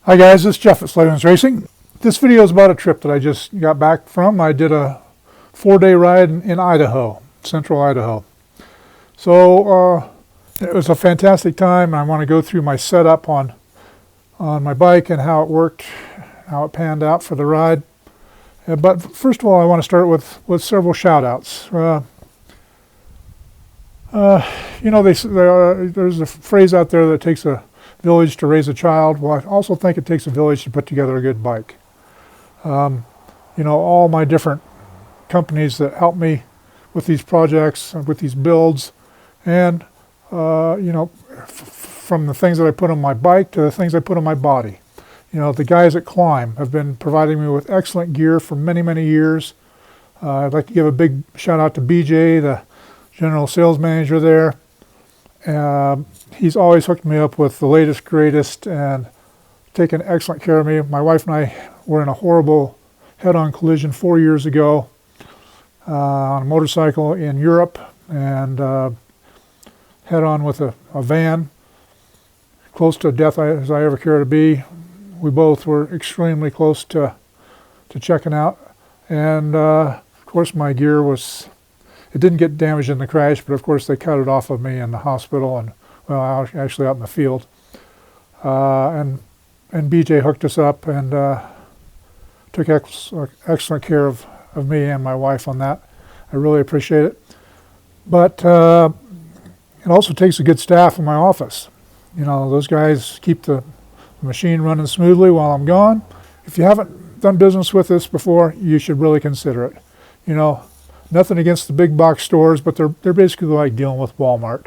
Hi guys, this is Jeff at Slavens Racing. This video is about a trip that I just got back from. I did a 4-day ride in Idaho, central Idaho. So it was a fantastic time. I want to go through my setup on my bike and how it worked, how it panned out for the ride. But first of all, I want to start with several shout outs. You know, there's a phrase out there that takes a village to raise a child. Well, I also think it takes a village to put together a good bike. You know, all my different companies that help me with these projects, with these builds, and you know, from the things that I put on my bike to the things I put on my body. You know, the guys at Climb have been providing me with excellent gear for many, many years. I'd like to give a big shout out to BJ, the general sales manager there. He's always hooked me up with the latest, greatest, and taken excellent care of me. My wife and I were in a horrible head-on collision 4 years ago on a motorcycle in Europe, and head-on with a van, close to death as I ever care to be. We both were extremely close to checking out, and of course my gear was, it didn't get damaged in the crash, but of course they cut it off of me in the hospital, and well, actually out in the field. And BJ hooked us up and took excellent care of me and my wife on that. I really appreciate it. But it also takes a good staff in my office. You know, those guys keep the machine running smoothly while I'm gone. If you haven't done business with us before, you should really consider it. You know, nothing against the big box stores, but they're basically like dealing with Walmart.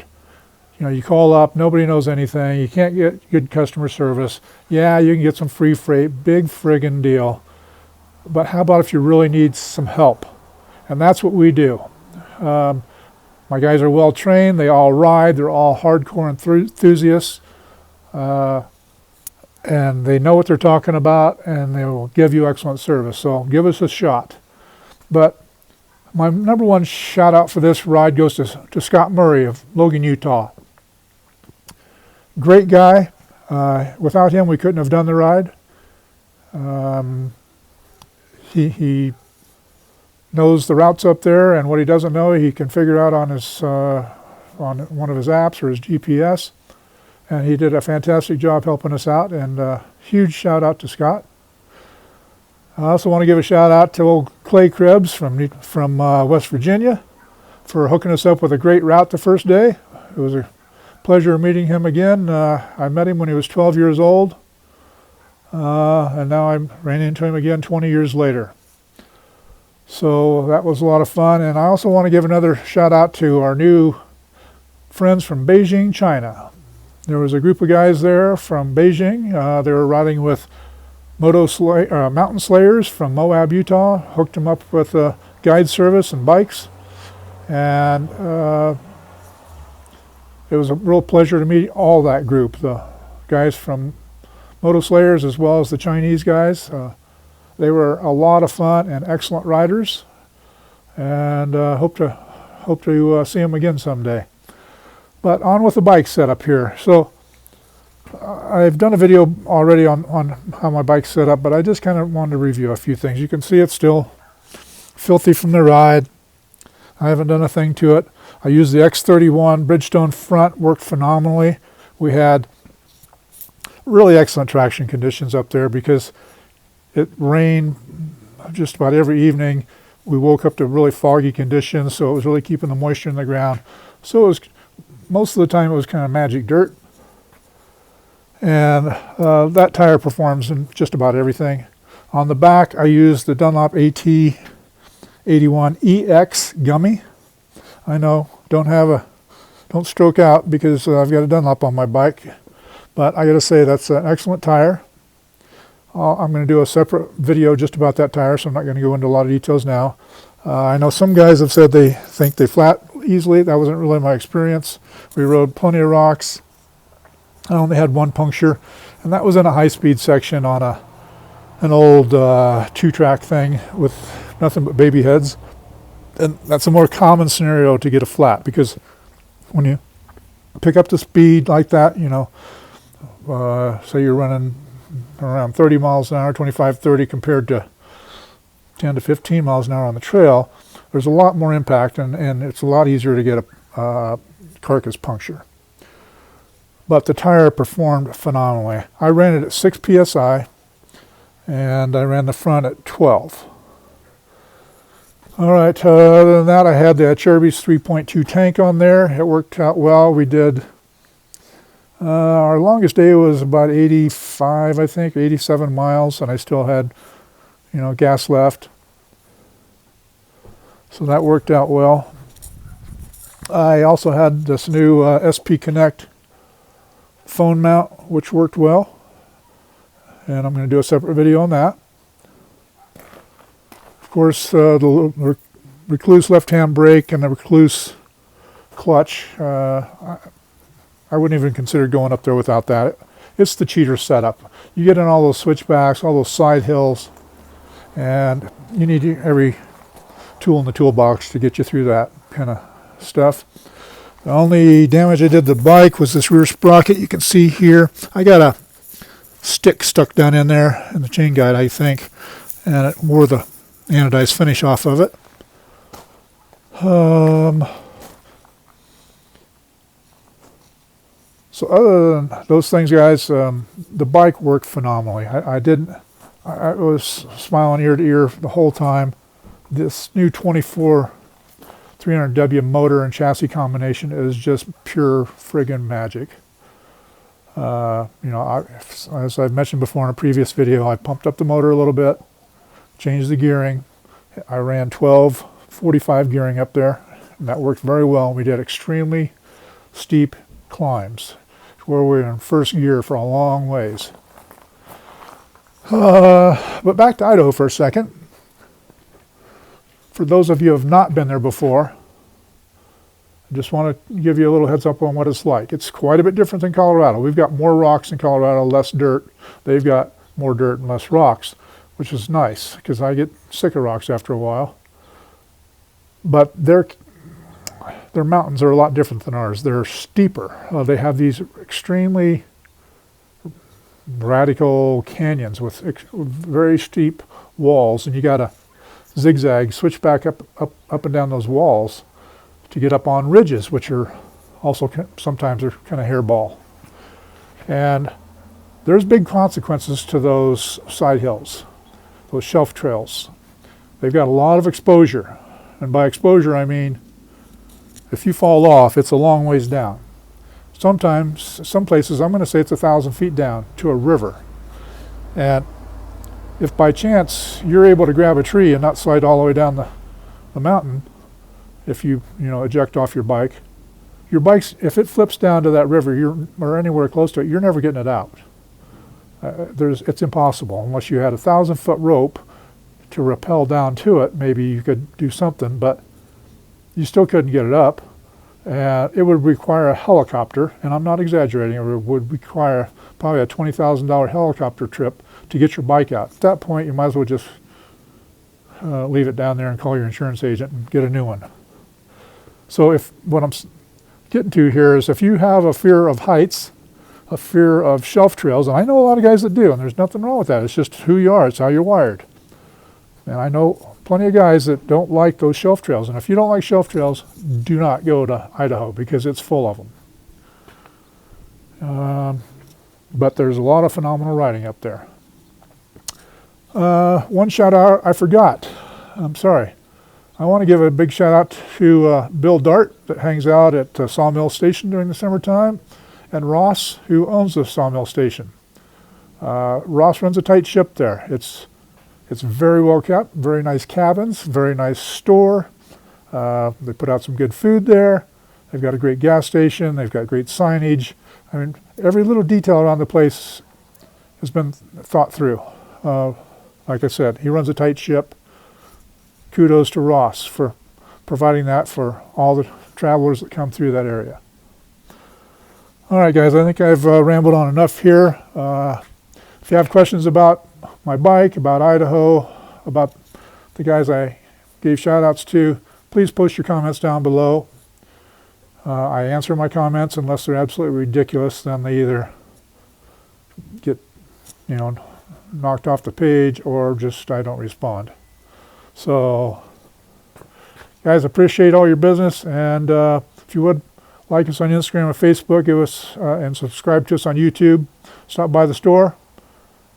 You know, you call up, nobody knows anything, you can't get good customer service. Yeah, you can get some free freight, big friggin' deal. But how about if you really need some help? And that's what we do. My guys are well trained, they all ride, they're all hardcore enthusiasts. And they know what they're talking about, and they will give you excellent service. So give us a shot. But my number one shout out for this ride goes to Scott Murray of Logan, Utah. Great guy. Without him, we couldn't have done the ride. He knows the routes up there, and what he doesn't know, he can figure out on his on one of his apps or his GPS. And he did a fantastic job helping us out. And huge shout out to Scott. I also want to give a shout out to old Clay Krebs from West Virginia for hooking us up with a great route the first day. It was a pleasure meeting him again. I met him when he was 12 years old, and now I ran into him again 20 years later. So that was a lot of fun. And I also want to give another shout out to our new friends from Beijing, China. There was a group of guys there from Beijing. They were riding with Mountain Slayers from Moab, Utah. Hooked them up with guide service and bikes. And it was a real pleasure to meet all that group, the guys from Moto Slayers as well as the Chinese guys. They were a lot of fun and excellent riders, and hope to see them again someday. But on with the bike setup here. So I've done a video already on how my bike's set up, but I just kind of wanted to review a few things. You can see it's still filthy from the ride. I haven't done a thing to it. I used the X31 Bridgestone front, worked phenomenally. We had really excellent traction conditions up there because it rained just about every evening. We woke up to really foggy conditions, so it was really keeping the moisture in the ground. So it was, most of the time it was kind of magic dirt. And that tire performs in just about everything. On the back, I used the Dunlop AT81EX gummy. I know, don't stroke out because I've got a Dunlop on my bike, but I got to say that's an excellent tire. I'm going to do a separate video just about that tire, so I'm not going to go into a lot of details now. I know some guys have said they think they flat easily. That wasn't really my experience. We rode plenty of rocks. I only had one puncture, and that was in a high-speed section on an old two-track thing with nothing but baby heads. And that's a more common scenario to get a flat, because when you pick up the speed like that, you know, say you're running around 30 miles an hour, 25, 30 compared to 10 to 15 miles an hour on the trail, there's a lot more impact, and it's a lot easier to get a carcass puncture. But the tire performed phenomenally. I ran it at 6 psi, and I ran the front at 12. All right, other than that, I had the Cheruby's 3.2 tank on there. It worked out well. We did, our longest day was about 85, I think, 87 miles, and I still had, gas left. So that worked out well. I also had this new SP Connect phone mount, which worked well. And I'm going to do a separate video on that. Of course, the Recluse left-hand brake and the Recluse clutch, I wouldn't even consider going up there without that. It's the cheater setup. You get in all those switchbacks, all those side hills, and you need every tool in the toolbox to get you through that kind of stuff. The only damage I did to the bike was this rear sprocket. You can see here, I got a stick stuck down in there in the chain guide, I think, and it wore the anodized finish off of it. So other than those things, guys, the bike worked phenomenally. I was smiling ear to ear the whole time. This new 24 300W motor and chassis combination is just pure friggin' magic. As I've mentioned before in a previous video, I pumped up the motor a little bit, changed the gearing. I ran 12/45 gearing up there, and that worked very well. We did extremely steep climbs, where we were in first gear for a long ways. But back to Idaho for a second. For those of you who have not been there before, I just want to give you a little heads up on what it's like. It's quite a bit different than Colorado. We've got more rocks in Colorado, less dirt. They've got more dirt and less rocks, which is nice because I get sick of rocks after a while. But their mountains are a lot different than ours. They're steeper. They have these extremely radical canyons with very steep walls, and you got to zigzag, switch back up and down those walls to get up on ridges, which are also sometimes are kind of hairball. And there's big consequences to those side hills, those shelf trails. They've got a lot of exposure. And by exposure, I mean, if you fall off, it's a long ways down. Sometimes, some places, I'm going to say it's 1,000 feet down to a river. And if by chance you're able to grab a tree and not slide all the way down the mountain, if you eject off your bike's, if it flips down to that river or anywhere close to it, you're never getting it out. It's impossible unless you had 1,000-foot rope to rappel down to it. Maybe you could do something, but you still couldn't get it up. And it would require a helicopter, and I'm not exaggerating, it would require probably a $20,000 helicopter trip to get your bike out. At that point, you might as well just leave it down there and call your insurance agent and get a new one. So what I'm getting to here is if you have a fear of heights, a fear of shelf trails, and I know a lot of guys that do, and there's nothing wrong with that. It's just who you are. It's how you're wired. And I know plenty of guys that don't like those shelf trails. And if you don't like shelf trails, do not go to Idaho because it's full of them. But there's a lot of phenomenal riding up there. One shout out I forgot. I'm sorry. I want to give a big shout out to Bill Dart that hangs out at Sawmill Station during the summertime, and Ross, who owns the Sawmill Station. Ross runs a tight ship there. It's very well kept, very nice cabins, very nice store. They put out some good food there. They've got a great gas station. They've got great signage. I mean, every little detail around the place has been thought through. Like I said, he runs a tight ship. Kudos to Ross for providing that for all the travelers that come through that area. All right, guys, I think I've rambled on enough here. If you have questions about my bike, about Idaho, about the guys I gave shout-outs to, please post your comments down below. I answer my comments unless they're absolutely ridiculous. Then they either get, knocked off the page, or just I don't respond. So, guys, appreciate all your business, and if you would like us on Instagram and Facebook, give us and subscribe to us on YouTube. Stop by the store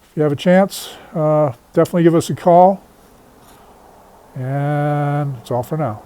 if you have a chance. Definitely give us a call, and that's all for now.